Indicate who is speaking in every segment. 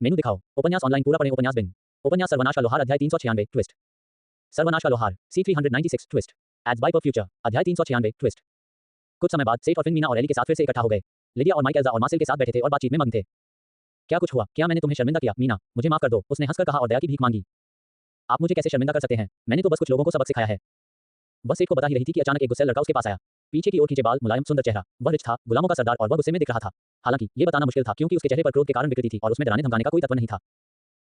Speaker 1: मेनू दिखाओ। उपन्यास ऑनलाइन पूरा पढ़ें। उपन्यास बिन। उपन्यास सर्वनाश का लोहार अध्याय 396 ट्विस्ट। सर्वनाश का लोहार C396 ट्विस्ट। एड्स बाय परफ्यूचर अध्याय 396 ट्विस्ट। कुछ समय बाद सेठ और फिन मीना और एली के साथ फिर से इकट्ठा हो गए। लिडिया और माइक एल्जा और मार्सेल के साथ बैठे थे और बातचीत में मग्न थे। क्या कुछ हुआ? क्या मैंने तुम्हें शर्मिंदा किया? मीना, मुझे माफ कर दो, उसने हंसकर कहा और दया की भीख मांगी। आप मुझे कैसे शर्मिंदा कर सकते हैं? मैंने तो बस कुछ लोगों को सबक सिखाया है। बस सेठ को बता ही रही थी कि अचानक एक गुस्सैल लड़का उसके पास आया। पीछे की ओर खींचे बाल, मुलायम सुंदर चेहरा। वह रिच था, गुलामों का सरदार, और वह गुस्से में दिख रहा था। हालांकि ये बताना मुश्किल था क्योंकि उसके चेहरे पर क्रोध के कारण विकृति थी और उसमें डराने धमकाने का कोई तत्व नहीं था।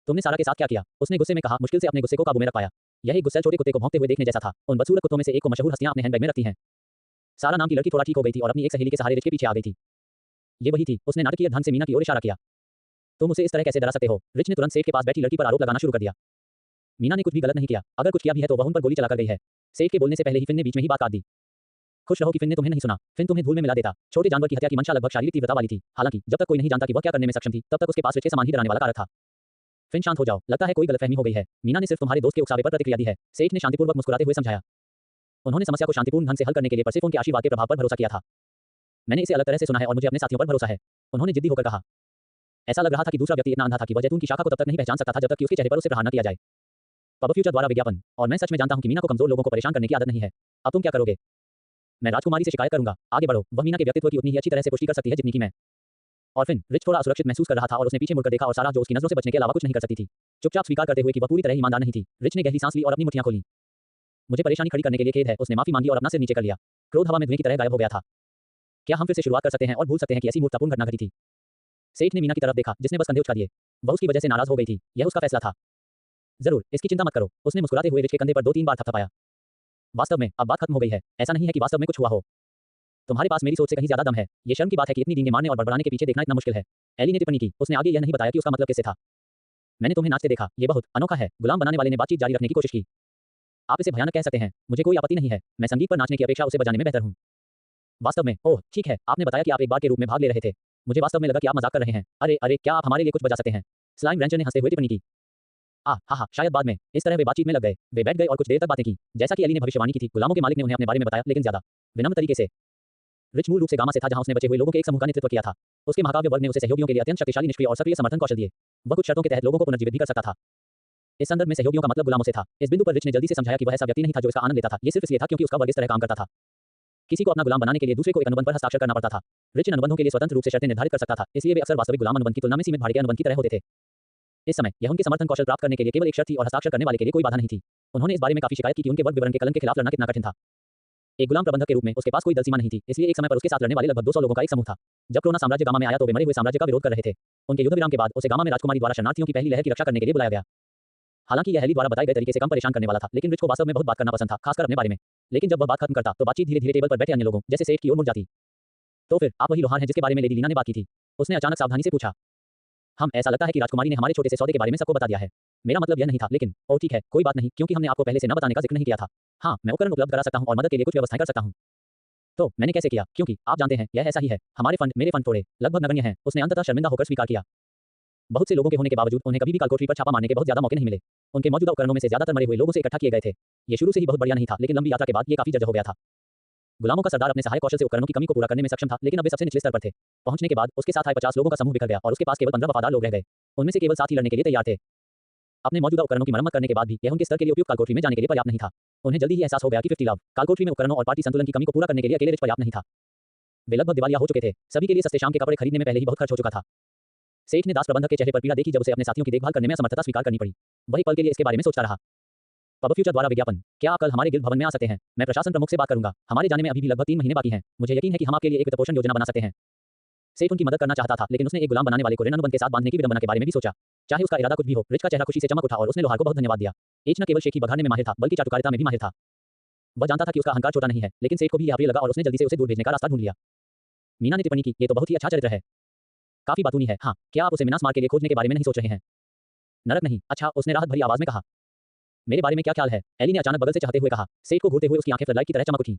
Speaker 1: तुमने सारा के साथ क्या किया? उसने गुस्से में कहा, मुश्किल से अपने गुस्से को काबू में रख पाया। यह एक गुस्सैल छोटे कुत्ते को भौंकते हुए देखने जैसा था। उन बदसूरत कुत्तों में से एक को मशहूर हस्तियां अपने हैंडबैग में रखती हैं। सारा नाम की लड़की थोड़ा ठीक हो गई थी और अपनी एक सहेली के सहारे रिच के पीछे आ गई थी। ये वही थी। उसने नाटकीय ढंग से मीना की ओर इशारा किया। तुम उसे इस तरह कैसे डरा सकते हो? रिच ने तुरंत सेठ के पास बैठी लड़की पर आरोप लगाना शुरू कर दिया। मीना ने कुछ भी गलत नहीं किया। अगर कुछ किया भी है तो वह उन पर गोली चलाकर गई है। सेठ के बोलने से पहले ही फिन ने बीच में ही बात काट दी। खुश रहो कि फिन ने तुम्हें नहीं सुना। फिन तुम्हें धूल में मिला देता। छोटे जानवर की हत्या की मंशा लगभग शारीरिक तीव्रता वाली थी। हालांकि जब तक कोई नहीं जानता कि वह क्या करने में सक्षम थी, तब तक उसके पास रिच के समान ही डराने वाला कारक था। फिन शांत हो जाओ, लगता है कोई गलतफहमी हो गई है। मीना ने सिर्फ तुम्हारे दोस्त के उकसावे पर प्रतिक्रिया दी है। सेठ ने शांतिपूर्वक मुस्कुराते हुए समझाया। उन्होंने समस्या को शांतिपूर्ण ढंग से हल करने के लिए परसेफोन के आशीर्वाद के प्रभाव पर भरोसा किया था। मैंने इसे अलग तरह से सुना है और मुझे अपने साथियों पर भरोसा है। उन्होंने जिद्दी होकर कहा। ऐसा लग रहा था कि दूसरा व्यक्ति इतना अंधा था कि वह जैतून की शाखा को तब तक नहीं पहचान सकता था जब तक कि उसके चेहरे पर उसे प्रहार न किया जाए। परफ्यूचर द्वारा विज्ञापन। और मैं सच में जानता हूं कि मीना को कमजोर लोगों को परेशान करने की आदत नहीं है। अब तुम क्या करोगे? मैं राजकुमारी से शिकायत करूंगा। आगे बढ़ो। वह मीना के व्यक्तित्व की उतनी ही अच्छी तरह से पुष्टि कर सकती है जितनी कि मैं। और फिन, रिच थोड़ा असुरक्षित महसूस कर रहा था और उसने पीछे मुड़कर देखा और सारा जो उसकी नजरों से बचने के अलावा कुछ नहीं कर सकती थी। चुपचाप स्वीकार करते हुए कि वह पूरी तरह ईमानदार नहीं थी, रिच ने गहरी सांस ली और अपनी मुट्ठियां खोली। मुझे परेशानी खड़ी करने के लिए खेद है। उसने माफी मांगी और अपना सिर नीचे कर लिया। क्रोध हवा में धुएं की तरह गायब हो गया था। क्या हम फिर से शुरुआत कर सकते हैं और भूल सकते हैं कि ऐसी मूर्खतापूर्ण घटना घटी थी? सेठ ने मीना की तरफ देखा, जिसने बस कंधे उचका दिए। वह उसकी वजह से नाराज हो गई थी। यह उसका फैसला था। जरूर, इसकी चिंता मत करो। उसने मुस्कुराते हुए रिच के कंधे पर 2-3 बार थपथपाया। वास्तव में अब बात खत्म हो गई है। ऐसा नहीं है कि वास्तव में कुछ हुआ हो। तुम्हारे पास मेरी सोच से कहीं ज्यादा दम है। ये शर्म की बात है कि इतनी डींगे मारने और बड़बड़ाने के पीछे देखना इतना मुश्किल है। एली ने टिप्पणी की। उसने आगे यह नहीं बताया कि उसका मतलब किससे था। मैंने तुम्हें नाचते देखा। ये बहुत अनोखा है। गुलाम बनाने वाले ने बातचीत जारी रखने की कोशिश की। आप इसे भयानक कह सकते हैं। मुझे कोई आपत्ति नहीं है। मैं संगीत पर नाचने की अपेक्षा उसे बजाने में बेहतर हूँ। वास्तव में? ओह, ठीक है। आपने बताया कि आप एक बार के रूप में भाग ले रहे थे। मुझे वास्तव में लगा कि आप मजाक कर रहे हैं। अरे अरे, क्या आप हमारे लिए कुछ बजा सकते हैं? स्लाइम रेंचर ने हंसते हुए टिप्पणी की। हाँ, शायद बाद में। इस तरह वे बातचीत में लग गए। वे बैठ गए और कुछ देर तक बातें की। जैसा कि एली ने भविष्यवाणी की थी, गुलामों के मालिक ने उन्हें अपने बारे में बताया, लेकिन ज्यादा विनम्र तरीके से। रिच मूल रूप से गामा से था, जहां उसने बचे हुए लोगों के एक समूह का नेतृत्व किया था। उसके महाकाव्य वर्ग ने उसे सहयोगियों के लिए अत्यंत शक्तिशाली, निष्क्रिय और सक्रिय समर्थन कौशल दिए। वह कुछ शर्तों के तहत लोगों को पुनर्जीवित भी कर सकता था। इस संदर्भ में सहयोगियों का मतलब गुलामों से था। इस बिंदु पर रिच ने जल्दी से समझाया कि वह ऐसा व्यक्ति नहीं था जो इसका आनंद लेता था। ये सिर्फ इसलिए था क्योंकि उसका वर्ग इस तरह काम करता था। किसी को अपना गुलाम बनाने के लिए दूसरे को एक अनुबंध पर हस्ताक्षर करना पड़ता था। रिच इन अनुबंधों के लिए स्वतंत्र रूप से शर्तें निर्धारित कर सकता था, इसलिए वे अक्सर वास्तविक गुलाम अनुबंध की तुलना में सीमित भाड़े के अनुबंध की तरह होते थे। इस समय यह उनके समर्थन कौशल प्राप्त करने के लिए केवल एक शर्त थी और हस्ताक्षर करने वाले के लिए कोई बाधा नहीं थी। उन्होंने इस बारे में काफी शिकायत की कि उनके वर्ग विवरण के कलंक के खिलाफ लड़ना कितना कठिन था। एक गुलाम प्रबंधक के रूप में उसके पास कोई दल सीमा नहीं थी, इसलिए एक समय पर उसके साथ लड़ने वाले लगभग 200 लोगों का एक समूह था। जब क्रोना साम्राज्य गामा में आया तो वे मरे हुए साम्राज्य का विरोध कर रहे थे। उनके युद्ध विराम के बाद उसे गामा में राजकुमारी द्वारा शरणार्थियों की पहली लहर की रक्षा करने के लिए बुलाया गया। हालांकि यह हेली द्वारा बताए गए तरीके से कम परेशान करने वाला था, लेकिन रिच को वास्तव में बहुत बात करना पसंद था, खासकर अपने बारे में। लेकिन जब वह बात खत्म करता तो बातचीत धीरे धीरे टेबल पर बैठे अन्य लोगों जैसे सेठ की ओर मुड़ जाती। तो फिर आप वही लोहार हैं जिसके बारे में लेडी लीना ने बात की थी? उसने अचानक सावधानी से पूछा। हम, ऐसा लगता है कि राजकुमारी ने हमारे छोटे से सौदे के बारे में सबको बता दिया है। मेरा मतलब यह नहीं था, लेकिन ओह ठीक है, कोई बात नहीं, क्योंकि हमने आपको पहले से न बताने का जिक्र नहीं किया था। हाँ, मैं उपकरण उपलब्ध करा सकता हूँ और मदद के लिए कुछ व्यवस्थाएं कर सकता हूँ। तो मैंने कैसे किया? क्योंकि आप जानते हैं, यह ऐसा ही है। हमारे फंड, मेरे फंड थोड़े, लगभग नगण्य हैं। उसने अंततः शर्मिंदा होकर स्वीकार किया। बहुत से लोगों के होने के बावजूद उन्हें कभी भी कालकोठरी पर छापा मारने के बहुत ज्यादा मौके नहीं मिले। उनके मौजूदा उपकरणों में से ज्यादातर मरे हुए लोगों से इकट्ठा किए गए थे। ये शुरू से ही बहुत बढ़िया नहीं था, लेकिन लंबी यात्रा के बाद ये काफी जर्जर हो गया था। गुलामों का सरदार अपने सहायक कौशल से उपकरणों की कमी को पूरा करने में सक्षम था, लेकिन अब वे सबसे निचले स्तर पर थे। पहुंचने के बाद उसके साथ आए 50 लोगों का समूह बिखर गया और उसके पास केवल 15 वफादार लोग रह गए। उनमें से केवल 7 ही लड़ने के लिए तैयार थे। अपने मौजूदा उपकरणों की मरम्मत करने के बाद भी यह उनके स्तर के लिए उपयुक्त कालकोठरी में जाने के लिए पर्याप्त नहीं था। उन्हें जल्दी ही एहसास हो गया कि 50 लाभ कालकोठरी में उपकरणों और पार्टी संतुलन की कमी को पूरा करने के लिए अकेले रिच पर्याप्त नहीं था। वे लगभग दिवालिया हो चुके थे। सभी के लिए सस्ते शाम के कपड़े खरीदने में पहले ही बहुत खर्च हो चुका था। सेठ ने दास प्रबंधक के चेहरे पर पीड़ा देखी जब उसे अपने साथियों की देखभाल करने में असमर्थता स्वीकार करनी पड़ी। वही पल के लिए इसके बारे में सोचता रहा। परफ्यूचर द्वारा विज्ञापन। क्या आप कल हमारे गिल्ड भवन में आ सकते हैं? मैं प्रशासन प्रमुख से बात करूंगा। हमारे जाने में अभी भी लगभग 3 महीने बाकी हैं। मुझे यकीन है कि हम आपके लिए एक वित्तपोषण योजना बना सकते हैं। सेठ उनकी मदद करना चाहता था, लेकिन उसने एक गुलाम बनाने वाले को ऋण अनुबंध के साथ बांधने की विडंबना के बारे में भी सोचा। चाहे उसका इरादा कुछ भी हो, रिच का चेहरा खुशी से चमक उठा और उसने लोहार को बहुत धन्यवाद दिया। एच न केवल शेखी बघाड़ने में माहिर था, बल्कि चाटुकारिता में भी माहिर था। वह जानता था कि उसका अहंकार छोटा नहीं है, लेकिन सेठ को भी यह प्रिय लगा और उसने जल्दी से उसे दूर भेजने का रास्ता ढूंढ लिया। मीना ने टिप्पणी की, ये तो बहुत ही अच्छा चरित्र है। काफी बातूनी है। हाँ, क्या आप उसे मिनासमार के लिए खोजने के बारे में नहीं सोच रहे हैं? नरक नहीं। अच्छा, उसने राहत भरी आवाज में कहा। मेरे बारे में क्या ख्याल है? एली ने अचानक बगल से चाहते हुए कहा। सेठ को घूरते हुए उसकी आंखें फ्लडलाइट की तरह चमक उठी।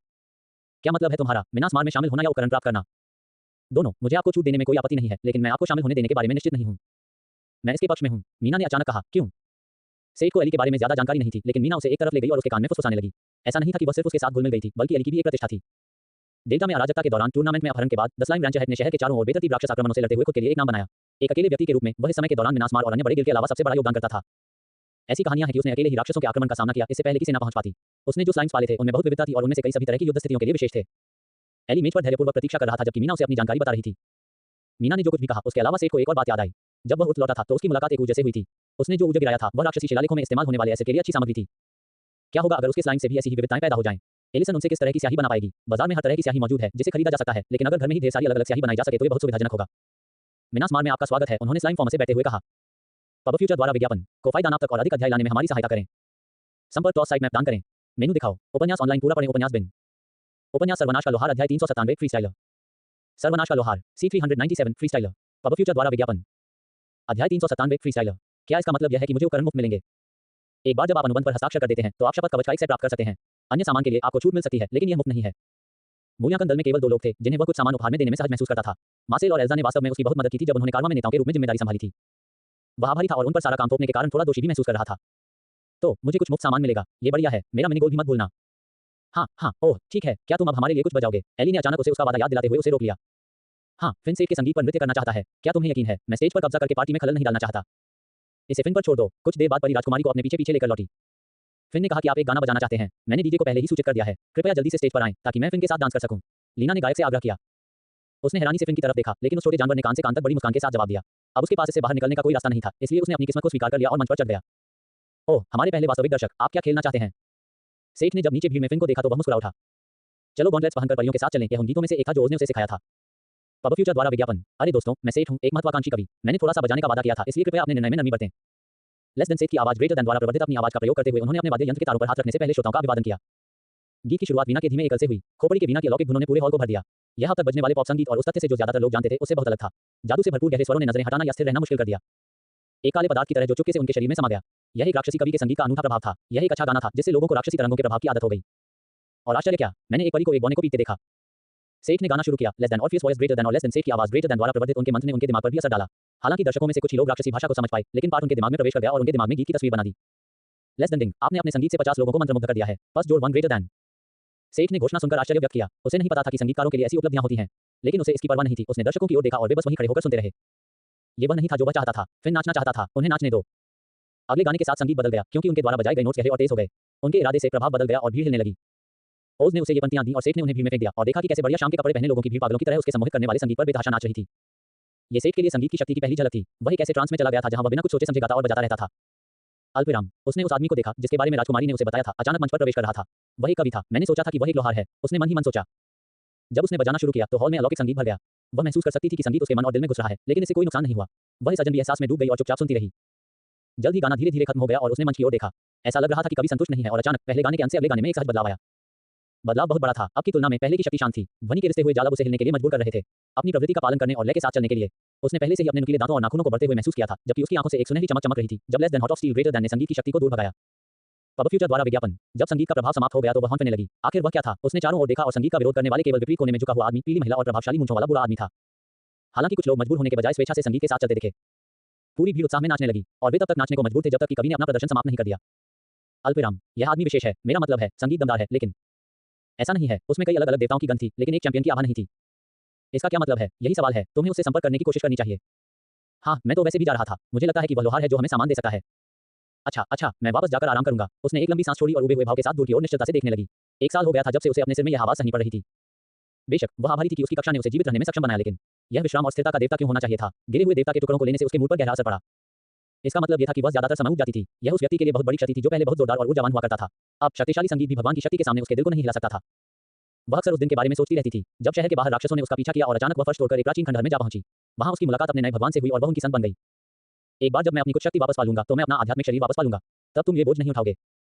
Speaker 1: क्या मतलब है तुम्हारा? मिनासमार में शामिल होना या उपकरण प्राप्त करना? दोनों। मुझे आपको छूट देने में कोई आपत्ति नहीं है, लेकिन मैं आपको शामिल होने देने के बारे में निश्चित नहीं हूँ। मैं इसके पक्ष में हूँ। मीना ने अचानक कहा। क्यों? सेठ को एली के बारे में ज्यादा जानकारी नहीं थी, लेकिन मीना उसे एक तरफ ले गई और उसके कान में फुसफुसाने लगी। ऐसा नहीं था कि वह सिर्फ उसके साथ घुल मिल गई थी, बल्कि एली की भी एक प्रतिष्ठा थी। डेल्टा में अराजकता के दौरान टूर्नामेंट में अपहरण के बाद द स्लाइम रैंचर हेड ने शहर के चारों ओर बेतरतीब राक्षस आक्रमणों से लड़ते हुए खुद के लिए एक नाम बनाया। एक अकेले व्यक्ति के रूप में वह इस समय के दौरान मिनासमार और अन्य बड़े गिल्ड के अलावा सबसे बड़ा योगदान करता था। ऐसी कहानियां हैं कि उसने अकेले ही राक्षसों के आक्रमण का सामना किया, इससे पहले कि सेना पहुंच पाती। उसने जो स्लाइम्स पाले थे उनमें बहुत विविधता थी और उनमें से कई सभी तरह की युद्ध स्थितियों के लिए विशेष थे। एली मेज पर धैर्यपूर्वक प्रतीक्षा कर रहा था जबकि मीना उसे अपनी जानकारी बता रही थी। मीना ने जो कुछ भी कहा उसके अलावा सेठ को एक और बात याद आई। जब वह उठ लौटा था तो उसकी मुलाकात एक ऊर्जा से हुई थी। उसने जो ऊर्जा गिराया था वह राक्षसी शिलालेखों में इस्तेमाल होने वाले एसिड के लिए अच्छी सामग्री थी। क्या होगा अगर उसके स्लाइम से भी ऐसी ही विविधताएं पैदा हो जाएं? एलिसन उनसे किस तरह की स्याही बना पाएगी? बाजार में हर तरह की स्याही मौजूद है जिसे खरीदा जा सकता है, लेकिन अगर घर में ही ढेर सारी अलग-अलग स्याही बनाई जा सके तो ये बहुत सुविधाजनक होगा। मिनासमार में आपका स्वागत है, उन्होंने स्लाइम फॉर्म से बैठते हुए कहा। पब फ्यूचर द्वारा विज्ञापन को फायदा नाम तक और अधिक अध्याय लाने में हमारी सहायता करें। संपर्क टॉस साइट मैप दान करें। मेनू दिखाओ। उपन्यास ऑनलाइन पूरा पढ़ें। उपन्यास बिन। उपन्यास सर्वनाश का लोहार अध्याय 397 फ्रीस्टाइलर। सर्वनाश का लोहार C397 फ्रीस्टाइलर। पब फ्यूचर द्वारा विज्ञापन अध्याय 397 फ्रीस्टाइलर। क्या इसका मतलब यह है कि मुझे उपकरण मुफ्त मिलेंगे? एक बार जब आप अनुबंध पर हस्ताक्षर कर देते हैं तो आप शपथ कवच का एक सेट प्राप्त कर सकते हैं। अन्य सामान के लिए आपको छूट मिल सकती है, लेकिन यह मुफ्त नहीं है। मूल्यांकन दल में केवल 2 लोग थे जिन्हें वह कुछ सामान उपहार में देने में सहज महसूस करता था। मार्सेल और एल्जा ने वास्तव में उसकी बहुत मदद की थी जब उन्होंने कारवा में नेताओं के रूप में जिम्मेदारी संभाली थी। वह आभारी था और उन पर सारा काम थोपने के कारण थोड़ा दोषी भी महसूस कर रहा था। तो मुझे कुछ मुफ्त सामान मिलेगा, ये बढ़िया है। मेरा मिनी गोल भी मत भूलना। हाँ हाँ, ओह ठीक है, क्या तुम अब हमारे लिए कुछ बजाओगे? एली ने अचानक उसे उसका वादा याद दिलाते हुए उसे रोक लिया। हाँ, फिन सेठ के संगीत पर नृत्य करना चाहता है। क्या तुम्हें यकीन है? मैं स्टेज पर कब्जा करके पार्टी में खलल नहीं डालना चाहता। इसे फिन पर छोड़ दो। कुछ देर बाद परी राजकुमारी को अपने पीछे पीछे लेकर लौटी। फिन ने कहा कि आप एक गाना बजाना चाहते हैं। मैंने डीजे को पहले ही सूचित कर दिया है। कृपया जल्दी से स्टेज पर आएं ताकि मैं फिन के साथ डांस कर सकूं। लीना ने गायक से आग्रह किया। उसने हैरानी से फिन की तरफ देखा, लेकिन उस छोटे जानवर ने कान से कान तक बड़ी मुस्कान के साथ जवाब दिया। अब उसके पास इससे बाहर निकलने का कोई रास्ता नहीं था, इसलिए उसने अपनी किस्मत को स्वीकार कर लिया और मंच पर चढ़ गया। ओह, हमारे पहले वास्तविक दर्शक, आप क्या खेलना चाहते हैं? सेठ ने जब नीचे भीड़ में फिन को देखा तो वह मुस्कुरा उठा। चलो गॉन्टलेट्स पहनकर परियों के साथ चलें। यह उन गीतों में से एक था जो ओज ने उसे सिखाया था। पब फ्यूचर द्वारा विज्ञापन। अरे दोस्तों, मैं सेठ हूं, एक महत्वाकांक्षी कवि। मैंने थोड़ा सा बजाने का वादा किया था, इसलिए कृपया अपने निर्णय में नरमी बरतें। लेस देन सेठ की आवाज ग्रेटर देन द्वारा प्रवर्धित अपनी आवाज का प्रयोग करते हुए उन्होंने अपने वाद्य यंत्र के तारों पर हाथ रखने से पहले श्रोताओं का अभिवादन किया। गीत की शुरुआत वीणा के धीमे एकल से हुई। खोपड़ी के वीणा की अलौकिक धुनों ने पूरे हॉल को भर दिया। यह अब तक बजने वाले पॉप संगीत और उस तथ्य से जो ज्यादातर लोग जानते थे उससे बहुत अलग था। जादू से भरपूर गहरे स्वरों ने नजरें हटाना या स्थिर रहना मुश्किल कर दिया। एक काले पदार्थ की तरह जो चुपके से उनके शरीर में समा गया। यह एक राक्षसी कवि के संगीत का अनूठा प्रभाव था। यह एक अच्छा गाना था जिससे लोगों को राक्षसी तरंगों के प्रभाव की आदत हो गई। और आश्चर्य क्या, मैंने एक परी को एक बौने को पीते देखा। सेठ ने गाना शुरू किया। Less than Orpheus voice greater than और लेस देन सेठ की आवाज ग्रेटर देन द्वारा प्रवर्धित उनके मंत्र ने उनके दिमाग पर भी असर डाला। हालांकि दर्शकों में से कुछ ही लोग राक्षसी भाषा को समझ पाए, लेकिन पाठ उनके दिमाग में प्रवेश कर गया और उनके दिमाग में गीत की तस्वीर बना दी। लेस देन डिंग, आपने अपने संगीत से 50 लोगों को मंत्रमुग्ध कर दिया है। प्लस जोड़ 1 ग्रेटर देन। सेठ ने घोषणा सुनकर आश्चर्य व्यक्त किया। उसे नहीं पता था कि संगीतकारों के लिए ऐसी उपलब्धियां होती हैं, लेकिन उसे इसकी परवाह नहीं थी। उसने दर्शकों की ओर देखा और वे बस वहीं खड़े होकर सुनते रहे। ये वह नहीं था जो वह चाहता था। फिर नाचना चाहता था, उन्हें नाचने दो। अगले गाने के साथ संगीत बदल गया क्योंकि उनके द्वारा बजाए गए नोट्स गहरे और तेज हो गए। उनके इरादे से प्रभाव बदल गया और भीड़ हिलने लगी। ओज ने उसे ये पंक्तियां दी और सेठ ने उन्हें भीड़ में फेंक दिया और देखा कि कैसे बढ़िया शाम के कपड़े पहने लोगों की भीड़ पागलों की तरह उसके सम्मोहित करने वाले संगीत पर बेतहाशा नाच रही थी। ये सेठ के लिए संगीत की शक्ति की पहली झलक थी। वह एक ऐसे ट्रांस में चला गया था जहां वह बिना कुछ सोचे समझे गाता और बजाता रहता था। अल्पविराम, उसने उस आदमी को देखा जिसके बारे में राजकुमारी ने उसे बताया था। अचानक मंच पर प्रवेश कर रहा था। वह एक कवि था। मैंने सोचा था कि वह एक लोहार है। उसने मन ही मन सोचा। जब उसने बजाना शुरू किया तो हॉल में अलौकिक संगीत भर गया। वह महसूस कर सकती थी कि संगीत उसके मन और दिल में घुस रहा है, लेकिन इससे कोई नुकसान नहीं हुआ। वह इस अजनबी एहसास में डूब गई और चुपचाप सुनती रही। जल्द ही गाना धीरे धीरे खत्म हो गया और उसने मंच की ओर देखा। ऐसा लग रहा था कि कवि संतुष्ट नहीं है और अचानक पहले गाने के अंत से अगले गाने में एक सहज बदलाव आया। बदलाव बहुत बड़ा था। अब की तुलना में पहले की शक्ति शांत थी। ध्वनि के रिश्ते हुए जाल अब उसे हिलने के लिए मजबूर कर रहे थे, अपनी प्रवृत्ति का पालन करने और लय के साथ चलने के लिए। उसने पहले से ही अपने नुकीले दांतों और नाखूनों को बढ़ते हुए महसूस किया था, जबकि उसकी आंखों से एक सुनहरी चमक चमक रही थी जब less than hot of steel greater than ने संगीत की शक्ति को दूर भगाया। पब फ्यूचर द्वारा विज्ञापन। जब संगीत का प्रभाव समाप्त हो गया तो वह हौंकने लगी। आखिर वह क्या था? उसने चारों ओर देखा और संगीत का विरोध करने वाले केवल विपरीत कोने में झुका हुआ आदमी, पीली महिला और प्रभावशाली मूंछों वाला बुरा आदमी था। हालांकि कुछ लोग मजबूर होने के बजाय स्वेच्छा से संगीत के साथ चलते दिखे। पूरी भीड़ उत्साह में नाचने लगी और वे तब तक नाचने को मजबूर थे जब तक कि कवि ने अपना प्रदर्शन समाप्त नहीं कर दिया। अल्पविराम, यह आदमी विशेष है। मेरा मतलब है संगीत दमदार है, लेकिन ऐसा नहीं है। उसमें कई अलग अलग देवताओं की गंध थी, लेकिन एक चैंपियन की आभा नहीं थी। इसका क्या मतलब है? यही सवाल है। तुम्हें उससे संपर्क करने की कोशिश करनी चाहिए। हाँ, मैं तो वैसे भी जा रहा था। मुझे लगता है कि वह लोहार है जो हमें सामान दे सकता है। अच्छा, मैं वापस जाकर आराम करूंगा। उसने एक लंबी सांस छोड़ी और उबे हुए भाव के साथ दूर की ओर निश्चलता से देखने लगी। 1 साल हो गया था जब से उसे अपने सिर में यह आवाज सहनी पड़ रही थी। बेशक वह आभारी थी कि उसकी कक्षा ने उसे जीवित रहने में सक्षम बनाया, लेकिन यह विश्राम और स्थिरता का देवता क्यों होना चाहिए था? गिरे हुए देवता के टुकड़ों को लेने से उसके मूड पर गहरा असर पड़ा। इसका मतलब यह था कि वह ज्यादातर समय उब जाती थी। यह उस व्यक्ति के लिए बहुत बड़ी क्षति थी जो पहले बहुत जोरदार और ऊर्जावान हुआ करता था। अब शक्तिशाली संगीत भी भगवान की शक्ति के सामने उसके दिल को नहीं हिला सकता था। वह अक्सर उस दिन के बारे में सोचती रहती थी जब शहर के बाहर राक्षसों ने उसका पीछा किया और अचानक वह फर्श तोड़कर एक प्राचीन खंडहर में जा पहुंची। वहां उसकी मुलाकात अपने नए भगवान से हुई और वह उनकी संत बन गई। एक बार जब मैं अपनी कुछ शक्ति वापस पा लूंगा तो मैं अपना आध्यात्मिक शरीर वापस पा लूंगा। तब तुम ये बोझ नहीं उठाओगे।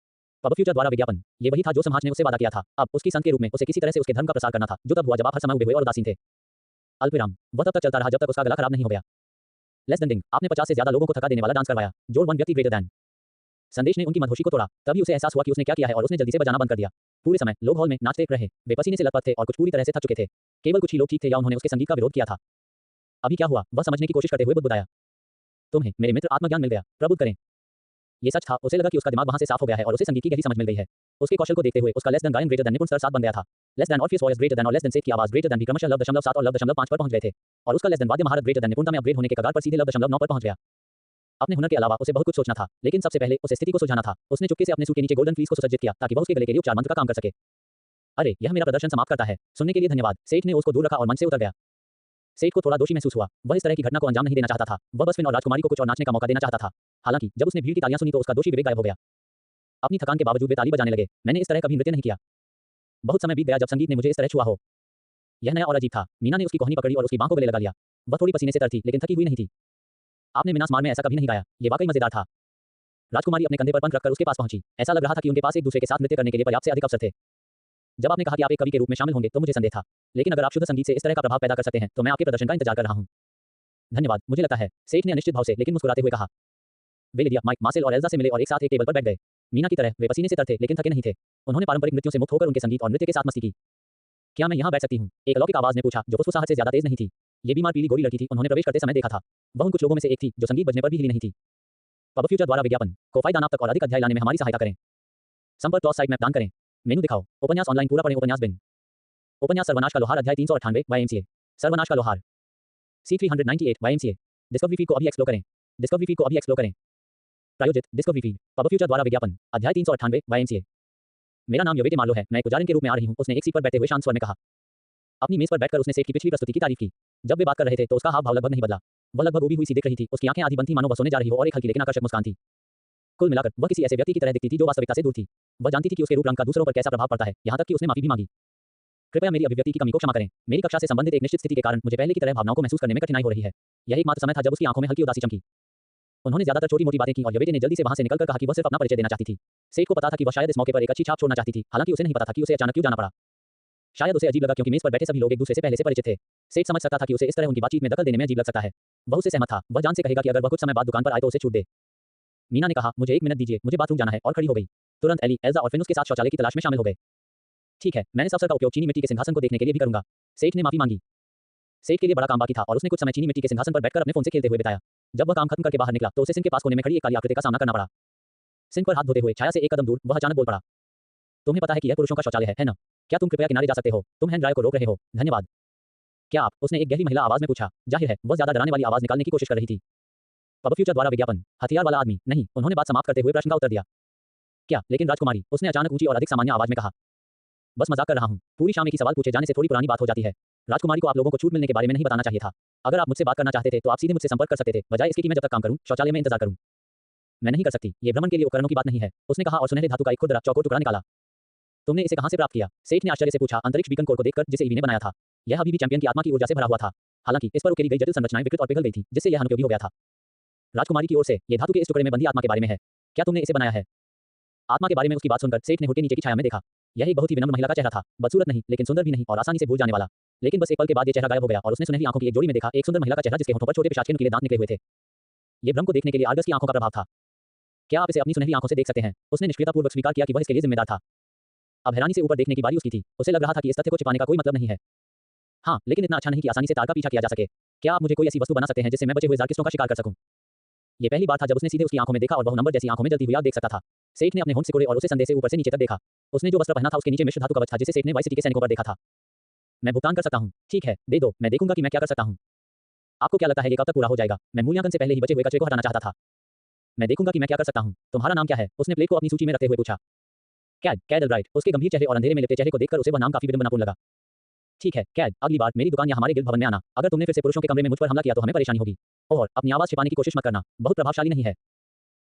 Speaker 1: पब फ्यूचर द्वारा विज्ञापन। ये वही था जो समाज ने उसे वादा किया था। अब उसकी संत के रूप में उसे किसी तरह से उसके धर्म का प्रसार करना था, जो तब हुआ जब आप हर समय उबे हुए और उदासीन थे। अल्पविराम, वह तब तक चलता रहा जब तक उसका गला खराब नहीं हो गया। लेस देन डिंग, आपने 50 से ज्यादा लोगों को थका देने वाला डांस करवाया। जोड़ 1 व्यक्ति ग्रेटर देन। संदेश ने उनकी मदहोशी को तोड़ा। तभी उसे एहसास हुआ कि उसने क्या किया है और उसने जल्दी से बजाना बंद कर दिया। पूरे समय लोग हॉल में नाचते रहे। वे पसीने से लथपथ थे और कुछ पूरी तरह से थक चुके थे। केवल कुछ ही लोग ठीक थे या उन्होंने उसके संगीत का विरोध किया था। अभी क्या हुआ? वह समझने की कोशिश करते हुए बुदबुदाया। तुम्हें मेरे मित्र आत्मज्ञान मिल गया। प्रबुद्ध करें। ये सच था। उसे लगा कि उसका दिमाग वहां से साफ हो गया है और उसे संगीत की गहरी समझ मिल गई है। उसके कौशल को देखते हुए उसका लेस देन गायन ग्रेटर देन निपुण स्तर 7 बन गया था। Less than Orpheus voice greater than और लेस देन सेठ की आवाज ग्रेटर देन भी क्रमशः लव.7 और लव.5 पर पहुंच गए थे और उसका लेस देन वाद्य महारत ग्रेटर देन निपुणता में अपग्रेड होने के कगार पर सीधे लव.9 पर पहुंच गया। अपने हुनर के अलावा उसे बहुत कुछ सोचना था, लेकिन सबसे पहले उसे स्थिति को सुलझाना था। उसने चुपके से अपने सूट के नीचे गोल्डन फ्लीस को सुसज्जित किया ताकि वह उसके गले के लिए उपचार मंत्र का काम कर सके। अरे, यह मेरा प्रदर्शन समाप्त करता है। सुनने के लिए धन्यवाद। सेठ ने उसको दूर रखा और मंच से उतर गया। सेठ को थोड़ा दोषी महसूस हुआ। वह इस तरह की घटना को अंजाम नहीं देना चाहता था। वह बस फिन और राजकुमारी को कुछ और नाचने का मौका देना चाहता था। हालांकि जब उसने भीड़ की तालियां सुनी तो उसका दोषी विवेक गायब हो गया। अपनी थकान के बावजूद वे ताली बजाने लगे। मैंने इस तरह कभी नृत्य नहीं किया। बहुत समय बीत गया जब संगीत ने मुझे इस तरह छुआ हो। यह नया और अजीब था। मीना ने उसकी कोहनी पकड़ी और उसकी बांह को गले लगा लिया। वह थोड़ी पसीने से तर थी, लेकिन थकी हुई नहीं थी। आपने मीना स्मार में ऐसा कभी नहीं गाया। ये वाकई मजेदार था। राजकुमारी अपने कंधे पर पंख रखकर उसके पास पहुंची। ऐसा लग रहा था कि उनके पास एक दूसरे के साथ नृत्य करने के लिए पर्याप्त से अधिक अवसर थे। जब आपने कहा कि आप एक कवि के रूप में शामिल होंगे तो मुझे संदेह था, लेकिन अगर आप शुद्ध संगीत से इस तरह का प्रभाव पैदा कर सकते हैं तो मैं आपके प्रदर्शन का इंतजार कर रहा हूं। धन्यवाद, मुझे लगता है, सेठ ने अनिश्चित भाव से लेकिन मुस्कुराते हुए कहा। वे लिडिया, माइक, मार्सेल और एल्जा से मिले और एक साथ एक टेबल पर बैठ गए। मीना की तरह वे पसीने से तर थे लेकिन थके नहीं थे। उन्होंने पारंपरिक नृत्यों से मुक्त होकर उनके संगीत और नृत्य के साथ मस्ती की। क्या मैं यहाँ बैठ सकती हूँ? एक अलौकिक आवाज ने पूछा, जो फुसफुसाहट से ज्यादा तेज नहीं थी। ये बीमार पीली गोरी लड़की थी, उन्होंने प्रवेश करते समय देखा था। वह उन कुछ लोगों में से एक थी जो संगीत बजने पर भी हिली नहीं थी। पब फ्यूचर द्वारा विज्ञापन को फायदा नाप तक और अधिक अध्याय लाने में हमारी सहायता करें। संपर्क क्रॉस साइट मैप दान करें। मेनू दिखाओ। उपन्यास ऑनलाइन पूरा पढ़ें। उपन्यास बिन। उपन्यास सर्वनाश का लोहार अध्याय 398 YMCA। सर्वनाश का लोहार C398 YMCA। डिस्कवरी फीड को अभी एक्सप्लोर करें। डिस्कवरी फीड को अभी एक्सप्लोर करें। प्रायोजित डिस्कवरी फीड। पब फ्यूचर द्वारा विज्ञापन अध्याय 398 YMCA। मेरा नाम योवेटे मार्लो है, मैं एक पुजारिन के रूप में आ रही हूँ, उसने एक सीट पर बैठते हुए शांत स्वर में कहा। अपनी मेज पर बैठकर उसने सेठ की पिछली प्रस्तुति की तारीफ की। जब वे बात कर रहे थे तो उसका हाव भाव लगभग नहीं बदला। वह लगभग उबी हुई सी दिख रही थी। उसकी आंखें आधी बंद थी मानो वह सोने जा रही हो और एक हल्की लेकिन आकर्षक मुस्कान थी। कुल मिलाकर वह किसी ऐसे व्यक्ति की तरह दिखती थी जो वास्तविकता से दूर थी। वह जानती थी कि उसके रूप रंग का दूसरों पर कैसा प्रभाव पड़ता है, यहाँ तक कि उसने माफी भी मांगी। कृपया मेरी अभिव्यक्ति की कमी को क्षमा करें। मेरी कक्षा से संबंधित एक निश्चित स्थिति के कारण मुझे पहले की तरह भावनाओं को महसूस करने में कठिनाई हो रही है। यह एकमात्र समय था जब उसकी आंखों में हल्की उदासी चमकी। उन्होंने ज्यादातर छोटी-मोटी बातें की और योवेटे ने जल्दी से वहां से निकलकर कहा कि वह सिर्फ अपना परिचय देना चाहती थी। सेठ को पता था कि वह शायद इस मौके पर एक अच्छी छाप छोड़ना चाहती थी, हालांकि उसे नहीं पता था कि उसे अचानक क्यों जाना पड़ा। शायद उसे अजीब लगा क्योंकि मेज पर बैठे सभी लोग एक दूसरे से पहले से परिचित थे। सेठ समझ सकता था कि उसे इस तरह उनकी बातचीत में दखल देने में अजीब लगता है। वह उससे सहमत था। वह जान से कहेगा कि अगर वह कुछ समय बाद दुकान पर आए तो उसे छूट दे। मीना ने कहा, मुझे 1 मिनट दीजिए, मुझे बाथरूम जाना है, और खड़ी हो गई। तुरंत एली, एल्जा और फिनुस के साथ शौचालय की तलाश में शामिल हो गए। ठीक है, मैं इस अवसर का उपयोग चीनी मिट्टी के सिंहासन को देखने के लिए भी करूंगा। सेठ ने माफी मांगी। सेठ के लिए बड़ा काम बाकी था और उसने कुछ समय चीनी मिट्टी के सिंहासन पर बैठकर अपने फोन से खेलते हुए बिताया। जब वह काम खत्म करके बाहर निकला तो उसे सिंह के पास कोने में खड़ी एक काली आकृति का सामना करना पड़ा। सिंह पर हाथ धोते हुए छाया से एक कदम दूर वह अचानक बोल पड़ा। तुम्हें पता है कि यह पुरुषों का शौचालय है ना? क्या तुम कृपया किनारे जा सकते हो? तुम हैंड ड्रायर को रोक रहे हो। धन्यवाद। क्या आप? उसने एक गहरी महिला आवाज में पूछा। जाहिर है वह ज्यादा डराने वाली आवाज निकालने की कोशिश कर रही थी। पब फ्यूचर द्वारा विज्ञापन हथियार वाला आदमी नहीं। उन्होंने बात समाप्त करते हुए प्रश्न का उत्तर दिया। क्या? लेकिन राजकुमारी, उसने अचानक ऊंची और अधिक सामान्य आवाज में कहा। बस मजाक कर रहा हूँ। पूरी शाम एक ही सवाल पूछे जाने से थोड़ी पुरानी बात हो जाती है। राजकुमारी को आप लोगों को छूट मिलने के बारे में नहीं बताना चाहिए था। अगर आप मुझसे बात करना चाहते थे तो आप सीधे मुझसे संपर्क कर सकते थे, बजाय इसके कि मैं जब तक काम करूं शौचालय में इंतजार करूं। मैं नहीं कर सकती। ये भ्रमण के लिए उपकरणों की बात नहीं है, उसने कहा और सुनहरे धातु का एक खुरदरा चौकोर टुकड़ा निकाला। तुमने इसे कहां से प्राप्त किया? सेठ ने आश्चर्य से पूछा। अंतरिक्ष बीकन कोर को देखकर जिसे ईवी ने बनाया था। यह अभी भी चैंपियन की आत्मा की ऊर्जा से भरा हुआ था। हालांकि इस पर उकेरी गई जटिल संरचनाएं विकृत और पिघल गई थी, जिससे यह अनुपयोगी हो गया था। राजकुमारी की ओर से, ये धातु के इस टुकड़े में बंधी आत्मा के बारे में है। क्या तुमने इसे बनाया है? आत्मा के बारे में उसकी बात सुनकर सेठ ने हुड के नीचे की छाया में देखा। यह एक बहुत ही विनम्र महिला का चेहरा था, बदसूरत नहीं, लेकिन सुंदर भी नहीं और आसानी से भूल जाने वाला। लेकिन बस एक पल के बाद ये चेहरा गायब हो गया और उसने सुनहरी आंखों की एक जोड़ी में देखा एक सुंदर महिला का चेहरा जिसके होठों पर छोटे पेशाब के नुकीले दांत निकले हुए थे। ये भ्रम को देखने के लिए आर्गस की आंखों का प्रभाव था। क्या आप इसे अपनी सुनहरी आंखों से देख सकते हैं? उसने निष्क्रियतापूर्वक स्वीकार किया कि वह इसके लिए जिम्मेदार था। अब हैरानी से ऊपर देखने की बारी उसकी थी। उसे लग रहा था कि इस तथ्य को छिपाने का कोई मतलब नहीं है। हाँ, लेकिन इतना अच्छा नहीं कि आसानी से तार का पीछा किया जा सके। क्या आप मुझे कोई ऐसी वस्तु बना सकते हैं जिससे मैं बचे हुए ज़ारकिस्टों का शिकार कर सकूं? ये पहली बार था जब उसने सीधे उसकी आंखों में देखा और वह नंबर जैसी आंखों में जलती हुई आग देख सकता था। सेठ ने अपने होंठ सिकोड़े और उसे संदेह से ऊपर से नीचे तक देखा। उसने जो वस्त्र पहना था उसके नीचे मिश्र धातु कवच था जिसे सेठ ने वाई सिटी के सैनिकों पर देखा था। मैं भुगतान कर सकता हूँ। ठीक है, दे दो, मैं देखूंगा कि मैं क्या कर सकता हूँ। आपको क्या लगता है ये कब तक पूरा हो जाएगा? मैं मूल्यांकन से पहले ही बचे हुए कचरे को हटाना चाहता था। मैं देखूंगा कि मैं क्या कर सकता हूँ। तुम्हारा नाम क्या है? उसने प्लेट को अपनी सूची में रखते हुए पूछा। Cad, Cad Albright. उसके गंभीर चेहरे और अंधेरे में लिपटे चेहरे को देखकर उसे वह नाम काफी विडंबनापूर्ण लगा। ठीक है, कैड, अगली बार मेरी दुकान या हमारे गिल्ड भवन में आना। अगर तुमने फिर से पुरुषों के कमरे में मुझ पर हमला किया तो हमें परेशानी होगी। और अपनी आवाज छिपाने की कोशिश मत करना, बहुत प्रभावशाली नहीं है।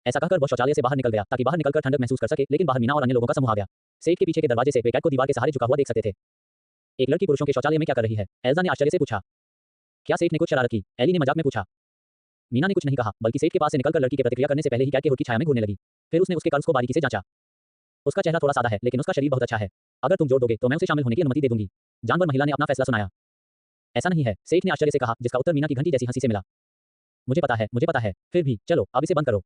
Speaker 1: ऐसा कहकर वह शौचालय से बाहर निकल गया ताकि बाहर निकलकर ठंडक महसूस कर सके, लेकिन बाहर मीना और अन्य लोगों का समूह आ गया। सेठ के पीछे के दरवाजे से वे कैड को दीवार के सहारे झुका हुआ देख सकते थे। एक लड़की पुरुषों के शौचालय में क्या कर रही है? एल्जा ने आश्चर्य से पूछा। क्या सेठ ने कुछ शरारत की? एली ने मजाक में पूछा। मीना ने कुछ नहीं कहा, बल्कि सेठ के पास से निकलकर लड़की के प्रतिक्रिया करने से पहले ही कैड के होठ की छाया में घूरने लगी। फिर उसने उसके कर्ज को बारीकी से जांचा। उसका चेहरा थोड़ा सादा है, लेकिन उसका शरीर बहुत अच्छा है। अगर तुम जोड़ दोगे तो मैं उसे शामिल होने की अनुमति दे दूंगी। जानवर महिला ने अपना फैसला सुनाया। ऐसा नहीं है, सेठ ने आश्चर्य से कहा, जिसका उत्तर मीना की घंटी जैसी हंसी से मिला। मुझे पता है, फिर भी चलो अब इसे बंद करो।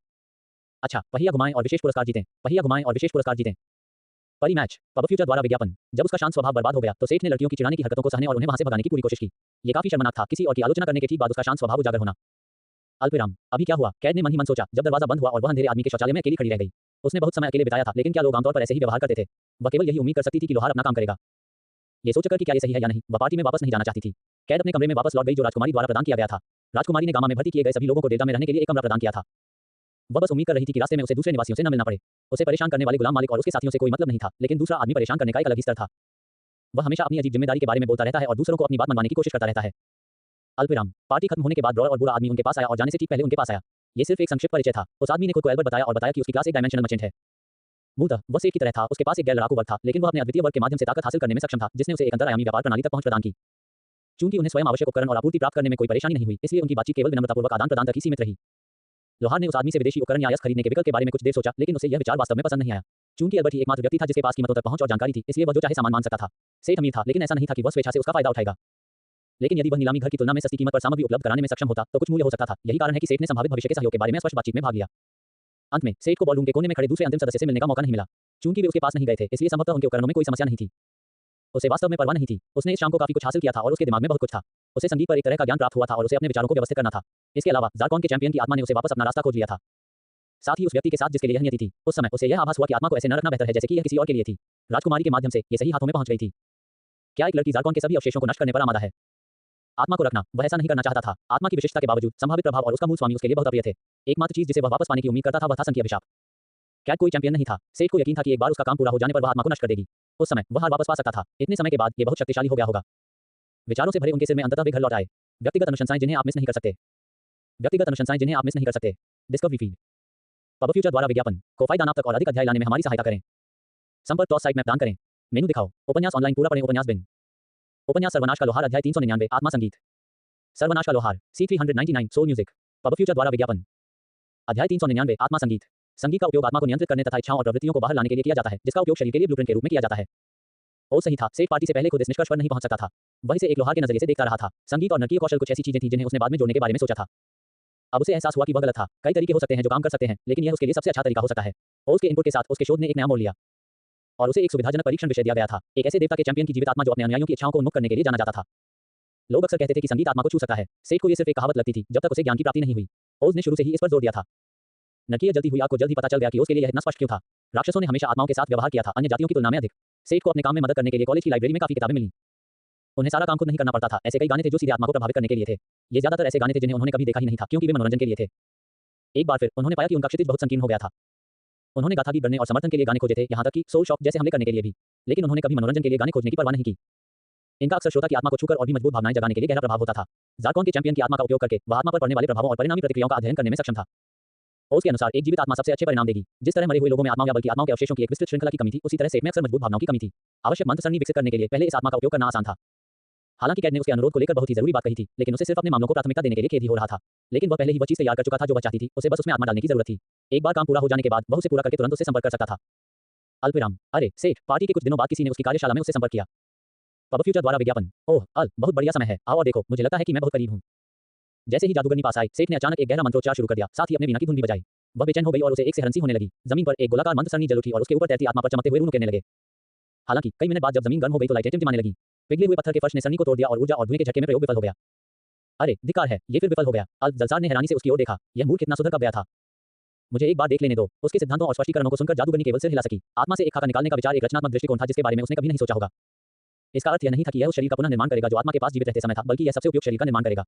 Speaker 1: अच्छा, पहिया घुमाएं और विशेष पुरस्कार जीतें। पहिया घुमाएं और विशेष पुरस्कार जीतें। परी मैच, पब फ्यूचर द्वारा विज्ञापन। जब उसका शांत स्वभाव बर्बाद हो गया तो सेठ ने लड़कियों की चिढ़ाने की हरकतों को सहने और उन्हें वहां से भगाने की पूरी कोशिश की। ये काफी शर्मनाक था, किसी और की आलोचना करने के ठीक बाद उसका शांत स्वभाव उजागर होना। अल्पविराम, अभी क्या हुआ? कैड ने मन ही मन सोचा। जब दरवाजा बंद हुआ और वह अंधेरे आदमी के शौचालय में अकेली खड़ी रह गई। उसने बहुत समय अकेले बिताया था, लेकिन क्या लोग आमतौर पर ऐसे ही व्यवहार करते थे? वह केवल यही उम्मीद कर सकती थी कि लोहार अपना काम करेगा। ये सोचकर कि क्या ये सही है या नहीं, वह पार्टी में वापस नहीं जाना चाहती थी। कैद अपने कमरे में वापस लौट गई जो राजकुमारी द्वारा प्रदान किया गया था। राजकुमारी ने गामा में भर्ती किए गए सभी लोगों को डेल्टा में रहने के लिए एक कमरा प्रदान किया था। वह बस उम्मीद कर रही थी कि रास्ते में उसे दूसरे निवासियों से न मिलना पड़े। उसे परेशान करने वाले गुलाम मालिक और उसके साथियों से कोई मतलब नहीं था, लेकिन दूसरा आदमी परेशान करने का एक अलग ही स्तर था। वह हमेशा अपनी अजीब जिम्मेदारी के बारे में बोलता रहता है और दूसरों को अपनी बात मनवाने की कोशिश करता रहता है। अल्पविराम। पार्टी खत्म होने के बाद ब्रॉड और बुरा आदमी उनके पास आया और जाने से ठीक पहले उनके पास आया। ये सिर्फ एक संक्षिप्त परिचय था। उस आदमी ने खुद को एल्बर्ट बताया और बताया कि उसकी क्लास एक डायमेंशनल मर्चेंट है। मूलतः वह सेठ की तरह था, उसके पास एक गैर लड़ाकू वर्ग था, लेकिन वह अपने अद्वितीय वर्ग के माध्यम से ताकत हासिल करने में सक्षम था, जिसने उसे एक अंतरआयामी व्यापार प्रणाली तक पहुंच प्रदान की। चूंकि उन्हें स्वयं आवश्यक उपकरण और आपूर्ति प्राप्त करने में कोई परेशानी नहीं हुई, इसलिए उनकी बातचीत केवल विनम्रतापूर्वक आदान प्रदान तक ही सीमित रही। लोहार ने उस आदमी से विदेशी उपकरण या यस्त्र खरीदने के विकल्प के बारे में कुछ देर सोचा, लेकिन उसे यह विचार वास्तव में पसंद नहीं आया। चूंकि अल्बर्ट ही एकमात्र व्यक्ति था जिसके पास कीमतों तक पहुंच और जानकारी थी, इसलिए वह जो चाहे सामान मांग सकता था। सेठ अमीर था, लेकिन ऐसा नहीं था कि वह स्वेच्छा से उसका फायदा उठाएगा। लेकिन यदि वह नीलामी घर की तुलना में सस्ती कीमत पर सामग्री उपलब्ध कराने में सक्षम होता, तो कुछ मूल्य हो सकता था। यही कारण है कि सेठ ने संभावित भविष्य के सहयोग के बारे में स्पष्ट बातचीत में भाग लिया। अंत में सेठ को बॉलरूम के कोने में खड़े दूसरे अंतिम सदस्य से मिलने का मौका नहीं मिला। चूंकि वे उसके पास नहीं गए थे, इसलिए संभवतः उनके उपकरणों में कोई समस्या नहीं थी। उसे वास्तव में परवाह नहीं थी। उसने इस शाम को काफी कुछ हासिल किया था और उसके दिमाग में बहुत कुछ था। उसे संगीत पर एक तरह का ज्ञान प्राप्त हुआ था और उसे अपने विचारों को व्यवस्थित करना था। इसके अलावा ज़ारकॉन के चैंपियन की आत्मा ने उसे वापस अपना रास्ता खोज लिया था। साथ ही उस व्यक्ति के साथ जिसके लिए यह नियति थी, उस समय उसे यह आभास हुआ कि आत्मा को ऐसे न रखना बेहतर है जैसे कि यह किसी और के लिए थी। राजकुमारी के माध्यम से ये सही हाथों में पहुंच गई थी। क्या एक लड़की ज़ारकॉन के सभी अवशेषों को नष्ट करने पर आमादा है? आत्मा को रखना वह ऐसा नहीं करना चाहता था। आत्मा की विशिष्टता के बावजूद संभावित प्रभाव और उसका मूल स्वामी उसके लिए बहुत अप्रिय थे। एकमात्र चीज जिसे वह वापस पाने की उम्मीद करता था वह था संघीय अभिशाप। क्या कोई चैंपियन नहीं था? सेठ को यकीन था कि एक बार उसका काम पूरा हो जाने पर वह आत्मा को नष्ट कर देगी। उस समय वह हार वापस पा सकता था। इतने समय के बाद ये बहुत शक्तिशाली हो गया होगा। विचारों से भरे उनके सिर में अंततः वे घर लौट आए। व्यक्तिगत अनुशंसाएं जिन्हें आप मिस नहीं कर सकते। व्यक्तिगत अनुशंसाएं जिन्हें आप मिस नहीं कर सकते। Discovery feed. पब फ्यूचर द्वारा विज्ञापन को फायदा नाप तक और अधिक अध्याय लाने में हमारी सहायता करें। संपर्क टॉस साइट मैप दान करें। मेनू दिखाओ। उपन्यास ऑनलाइन पूरा पढ़ें। उपन्यास बिन। उपन्यास सर्वनाश का लोहार अध्याय 399 आत्मा संगीत। सर्वनाश का लोहार C399 soul music. Pub future द्वारा विज्ञापन। अध्याय 399 आत्मा संगीत। संगीत का उपयोग आत्मा को नियंत्रित करने तथा इच्छाओं और प्रवृत्तियों को बाहर लाने के लिए किया जाता है, जिसका उपयोग शरीर के लिए ब्लूप्रिंट के रूप में किया जाता है। और सही था, सेठ पार्टी से पहले खुद इस निष्कर्ष पर नहीं पहुंच सकता था। वह इसे एक लोहार के नजरिए से देखता रहा था। संगीत और नृत्य कौशल कुछ ऐसी चीजें थी जिन्हें उसने बाद में जोड़ने के बारे में सोचा था। अब उसे एहसास हुआ कि वह गलत था। कई तरीके हो सकते हैं जो काम कर सकते हैं, लेकिन यह उसके लिए सबसे अच्छा तरीका हो सकता है। और उसके इनपुट के साथ उसके शोध ने एक नया मोड़ लिया और उसे एक सुविधाजनक परीक्षण विषय दिया गया था। एक ऐसे देवता के चैंपियन की जीवित आत्मा जो अपने अनुयायियों की इच्छाओं को उन्मुक्त करने के लिए जाना जाता था। लोग अक्सर कहते थे कि संगीत आत्मा को छू सकता है। सेठ को यह सिर्फ एक कहावत लगती थी जब तक उसे ज्ञान की प्राप्ति नहीं हुई। ओज ने शुरू से ही इस पर जोर दिया था। नकिया जलती हुई आग को जल्द ही पता चल गया कि उसके लिए यह इतना स्पष्ट क्यों था। राक्षसों ने हमेशा आत्माओं के साथ व्यवहार किया था, अन्य जातियों की तुलना में अधिक। सेठ को अपने काम में मदद करने के लिए कॉलेज की लाइब्रेरी में काफी किताबें मिली। उन्हें सारा काम खुद नहीं करना पड़ता था। ऐसे कई गाने थे जो सीधे आत्मा को प्रभावित करने के लिए थे। ये ज्यादातर ऐसे गाने थे जिन्हें उन्होंने कभी देखा ही नहीं था, क्योंकि वे मनोरंजन के लिए थे। एक बार फिर उन्होंने पाया कि उनका क्षितिज बहुत संकीर्ण हो गया था। उन्होंने गाथा गीत गढ़ने और समर्थन के लिए गाने खोजे थे, यहाँ तक कि सोल शॉक जैसे हमले करने के लिए भी। लेकिन उन्होंने कभी मनोरंजन के लिए गाने खोजने की परवाह नहीं की। इनका अक्सर श्रोता की आत्मा को छूकर और भी मजबूत भावनाएं जगाने के लिए गहरा प्रभाव होता था। ज़ारकॉन के चैंपियन की आत्मा का उपयोग करके वह आत्मा पर पड़ने वाले प्रभावों और परिणामी प्रतिक्रियाओं का अध्ययन करने में सक्षम था। और उसके अनुसार एक जीवित आत्मा सबसे अच्छे परिणाम देगी। जिस तरह मरे हुए लोगों में आत्माओं या बल्कि आत्माओं के अवशेषों की एक विस्तृत श्रृंखला की कमी थी, उसी तरह सेठ में अक्सर मजबूत भावनाओं की कमी थी। आवश्यक मंत्र सरणी विकसित करने के लिए पहले इस आत्मा का उपयोग करना आसान था। हालांकि कैट ने उसके अनुरोध को लेकर बहुत ही जरूरी बात कही थी, लेकिन उसे सिर्फ अपने मामलों को प्राथमिकता देने के लिए खेद ही हो रहा था। लेकिन वह पहले ही वह चीज तैयार कर चुका था जो वह चाहती थी। उसे बस उसमें आत्मा डालने की जरूरत थी। एक बार काम पूरा हो जाने के बाद वह उसे पूरा करके तुरंत उससे संपर्क कर सकता था। अल्पविराम। अरे सेठ, पार्टी के कुछ दिनों बाद किसी ने उसकी कार्यशाला में उससे संपर्क किया। पब फ्यूचर द्वारा विज्ञापन। ओह बहुत बढ़िया समय है, आओ और देखो, मुझे लगता है कि मैं बहुत करीब हूँ। जैसे ही जादूगरनी पास आई, सेठ ने अचानक एक गहरा मंत्रोच्चार शुरू कर दिया, साथ ही अपने वीणा की धुन भी बजाई। वह बेचैन हो गई और उसे एक से हंसी होने लगी। जमीन पर एक गोलाकार मंत्र सरणी जल उठी और उसके ऊपर तैरती आत्मा पर चमकते हुए रून उकेरने लगे। हालांकि कई मिनट बाद जब जमीन गर्म हो गई तो लाइटें टिमटिमाने लगी। पिघले हुए पत्थर के फर्श ने सरणी को तोड़ दिया और ऊर्जा और धुएं के झटके में प्रयोग विफल हो गया। अरे धिक्कार है, ये फिर विफल हो गया। जलसार ने हैरानी से उसकी ओर देखा। यह मूर्ख कितना सुधर कब गया था। मुझे एक बार देख लेने दो। उसके सिद्धांतों और स्पष्टीकरणों को सुनकर जादूगरनी केवल सिर हिला सकी। आत्मा से एक खाका निकालने का विचार एक रचनात्मक दृष्टिकोण था जिसके बारे में उसने कभी नहीं सोचा होगा। इसका अर्थ यह नहीं था कि यह उस शरीर का पुनः निर्माण करेगा जो आत्मा के पास जीवित रहते समय था, बल्कि यह सबसे उपयुक्त शरीर का निर्माण करेगा।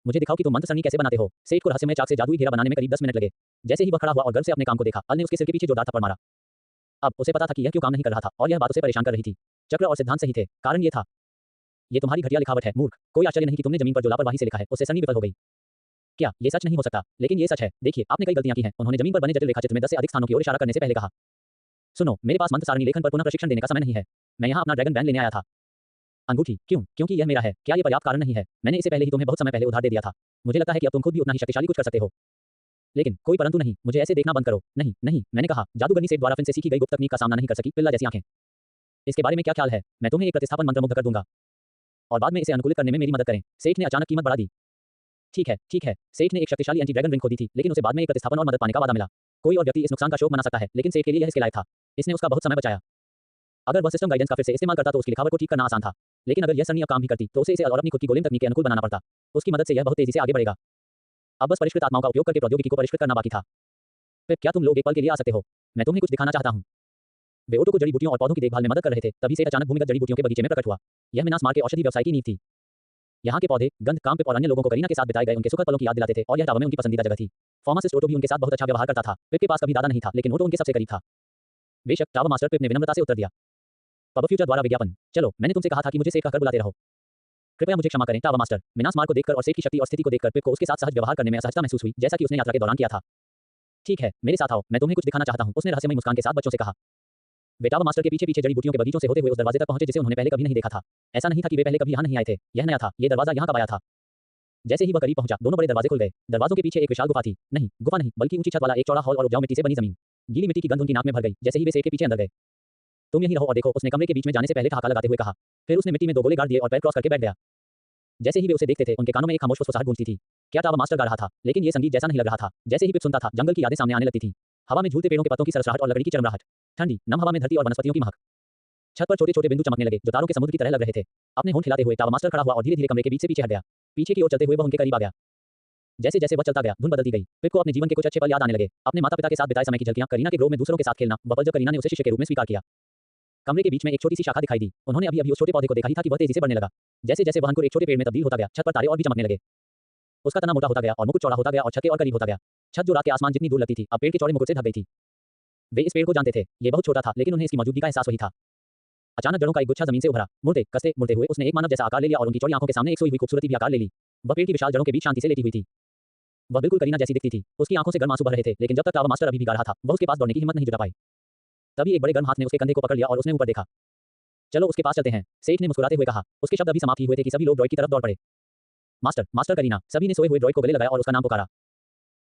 Speaker 1: मुझे दिखाओ कि तुम मंत्र सरणी कैसे बनाते हो। सेठ को रहस्यमय चाक से जादुई घेरा बनाने में करीब 10 मिनट लगे। जैसे ही वह खड़ा हुआ और गर्व से अपने काम को देखा, अल ने उसके सिर के पीछे जोरदार थप्पड़ मारा। अब उसे पता था कि यह क्यों काम नहीं कर रहा था और यह बात उसे परेशान कर रही थी। चक्र और सिद्धांत सही थे, कारण ये था, ये तुम्हारी घटिया लिखावट है मूर्ख। कोई आश्चर्य नहीं कि तुमने जमीन पर जो लापरवाही से लिखा है उससे सरणी विफल हो गई। क्या ये सच नहीं हो सकता? लेकिन ये सच है। देखिए, आपने कई गलतियां की हैं। उन्होंने जमीन पर बने जटिल रेखाचित्र में 10 से अधिक स्थानों की ओर इशारा करने से पहले कहा। सुनो, मेरे पास मंत्र सारणी लेखन पर पुनः प्रशिक्षण देने का समय नहीं है। मैं यहाँ अपना ड्रैगन बैंड लेने आया था। अंगूठी क्यों? क्योंकि यह मेरा है। क्या ये पर्याप्त कारण नहीं है? मैंने इसे पहले ही तुम्हें बहुत समय पहले उधार दे दिया था। मुझे लगता है कि अब तुम खुद भी उतना ही शक्तिशाली कुछ कर सकते हो। लेकिन कोई परंतु नहीं, मुझे ऐसे देखना बंद करो। नहीं नहीं, मैंने कहा। जादूगरनी सेठ द्वारा फिर से सीखी गई गुप्त तकनीक का सामना नहीं कर सकी। पिल्ला जैसी आंखें। इसके बारे में क्या ख्याल है? मैं तुम्हें एक प्रतिस्थापन मंत्र मुग्ध कर दूंगा और बाद में इसे अनुकूलित करने में मेरी मदद करें। सेठ ने अचानक कीमत बढ़ा दी। ठीक है, ठीक है। सेठ ने एक शक्तिशाली एंटी ड्रैगन रिंग खो दी थी, लेकिन उसे बाद में एक प्रतिस्थापन और मदद पाने का वादा मिला। कोई और व्यक्ति इस नुकसान का शोक मना सकता है, लेकिन सेठ के लिए यह इसके लायक था। इसने उसका बहुत समय बचाया। अगर वह सिस्टम गाइडेंस का फिर से इस्तेमाल करता तो उसकी लिखावट को ठीक करना आसान था। लेकिन अगर यह सरणी अब काम भी करती तो उसे इसे और अपनी खुद की गोलेम तकनीक के अनुकूल बनाना पड़ता। उसकी मदद से यह बहुत तेजी से आगे बढ़ेगा। अब बस परिष्कृत आत्माओं का उपयोग करके प्रौद्योगिकी को परिष्कृत करना बाकी था। फिर क्या तुम लोग एक पल के लिए आ सकते हो? मैं तुम्हें कुछ दिखाना चाहता हूँ। वे ओटो को जड़ी बूटियों और पौधों की देखभाल में मदद कर रहे थे, तभी सेठ अचानक भूमिगत जड़ी बूटियों के बगीचे में प्रकट हुआ। यह मिनास मार्ग के औषधि व्यवसाय की नींव थी। यहाँ के पौधे, गंध, कामपिप और अन्य लोगों को करीना के साथ बिताए गए उनके सुखद पलों की याद दिलाते थे और यह टावर में उनकी पसंदीदा जगह थी। फार्मासिस्ट ओटो भी उनके साथ बहुत अच्छा व्यवहार करता था। पिप के पास कभी दादा नहीं था, लेकिन ओटो उनके सबसे करीब था। बेशक, टावर मास्टर, पिप ने विनम्रता से उत्तर दिया। पब फ्यूचर द्वारा विज्ञापन। चलो, मैंने तुमसे कहा था कि मुझे सेठ कहकर बुलाते रहो। कृपया मुझे क्षमा करें, टावर मास्टर। मिनास मार्ग को देखकर और सेठ की शक्ति और स्थिति को देखकर पिप को उसके साथ सहज व्यवहार करने में असहजता महसूस हुई, जैसा कि उसने यात्रा के दौरान किया था। ठीक है, मेरे साथ आओ, मैं तुम्हें कुछ दिखाना चाहता हूँ, उसने रहस्यमयी मुस्कान के साथ बच्चों से कहा। वे टावर मास्टर के पीछे पीछे जड़ी बूटियों के बगीचों से होते हुए उस दरवाजे तक पहुंचे जिसे उन्होंने पहले कभी नहीं देखा था। ऐसा नहीं था कि वे पहले कभी यहाँ नहीं आए थे, यह नया था, ये दरवाजा यहाँ कब आया था। जैसे ही वह करीब पहुंचा, दोनों बड़े दरवाजे खुल गए। दरवाजों के पीछे एक विशाल गुफा थी। नहीं, गुफा नहीं, बल्कि ऊंची छत वाला एक चौड़ा हॉल और उपजाऊ मिट्टी से बनी जमीन। गीली मिट्टी की गंध उनकी नाक में भर गई जैसे ही वे सेठ के पीछे अंदर गए। तुम यहीं रहो और देखो, उसने कमरे के बीच में जाने से पहले ठहाका लगाते हुए कहा। फिर उसने मिट्टी में 2 गोले गाड़ दिए और पैर क्रॉस करके बैठ गया। जैसे ही वे उसे देखते थे, उनके कानों में एक खामोश फुसफुसाहट गूंजती थी। क्या टावर मास्टर गा रहा था? लेकिन ये संगीत जैसा नहीं लग रहा था। जैसे ही पिप सुनता था, जंगल की यादें सामने आने लगती थी। हवा में झूलते पेड़ों के पत्तों की सरसराहट और लकड़ी की चरमराहट। ठंडी, नम हवा में धरती और वनस्पतियों की महक। छत पर छोटे-छोटे बिंदु चमकने लगे, जो तारों के समुद्र की तरह लग रहे थे। अपने होंठ हिलाते हुए टावर मास्टर खड़ा हुआ और धीरे-धीरे कमरे के बीच से पीछे हट गया। पीछे की ओर चलते हुए वह उनके करीब आ गया। जैसे-जैसे वह चलता गया, धुन बदलती गई। पिप को अपने जीवन के कुछ अच्छे पल याद आने लगे। अपने माता-पिता के साथ बिताए समय की झलकियां, करीना के ग्रोव में दूसरों के साथ खेलना, वह पल जब करीना ने उसे शिष्य के रूप में स्वीकार किया। कमरे के बीच में एक छोटी सी शाखा दिखाई दी। उन्होंने अभी-अभी उस छोटे पौधे को देखा ही था कि वह तेजी से बढ़ने लगा। जैसे-जैसे वह अंकुर एक छोटे पेड़ में तब्दील होता गया, छत पर तारे और भी चमकने लगे। उसका तना मोटा होता गया और मुकुट चौड़ा होता गया और छत के और करीब होता गया। छत जो रात के आसमान जितनी दूर लगती थी, अब पेड़ के चौड़े मुकुट से ढक गई थी। वे इस पेड़ को जानते थे। ये बहुत छोटा था, लेकिन उन्हें इसकी मौजूदगी का एहसास वही था। अचानक जड़ों का एक गुच्छा जमीन से उभरा। मुड़ते हुए उसने एक मानव जैसा आकार ले लिया और उनकी चौड़ी आंखों के सामने एक सोई हुई खूबसूरती भी आकार ले ली। वह पेड़ की विशाल जड़ों के बीच शांति से लेटी हुई थी। वह बिल्कुल करीना जैसी दिखती थी। उसकी आंखों से गर्म आंसू बह रहे थे, लेकिन जब तक टावर मास्टर अभी भी गा रहा था, वह उसके पास दौड़ने की हिम्मत नहीं जुटा पाई। तभी एक बड़े गर्म हाथ ने उसके कंधे को पकड़ लिया और उसने ऊपर देखा। चलो उसके पास चलते हैं, सेठ ने मुस्कुराते हुए कहा। उसके शब्द अभी समाप्त ही हुए थे कि सभी लोग ड्रॉइड की तरफ दौड़ पड़े। मास्टर, मास्टर करीना, सभी ने सोए हुए ड्रॉइड को गले लगाया और उसका नाम पुकारा।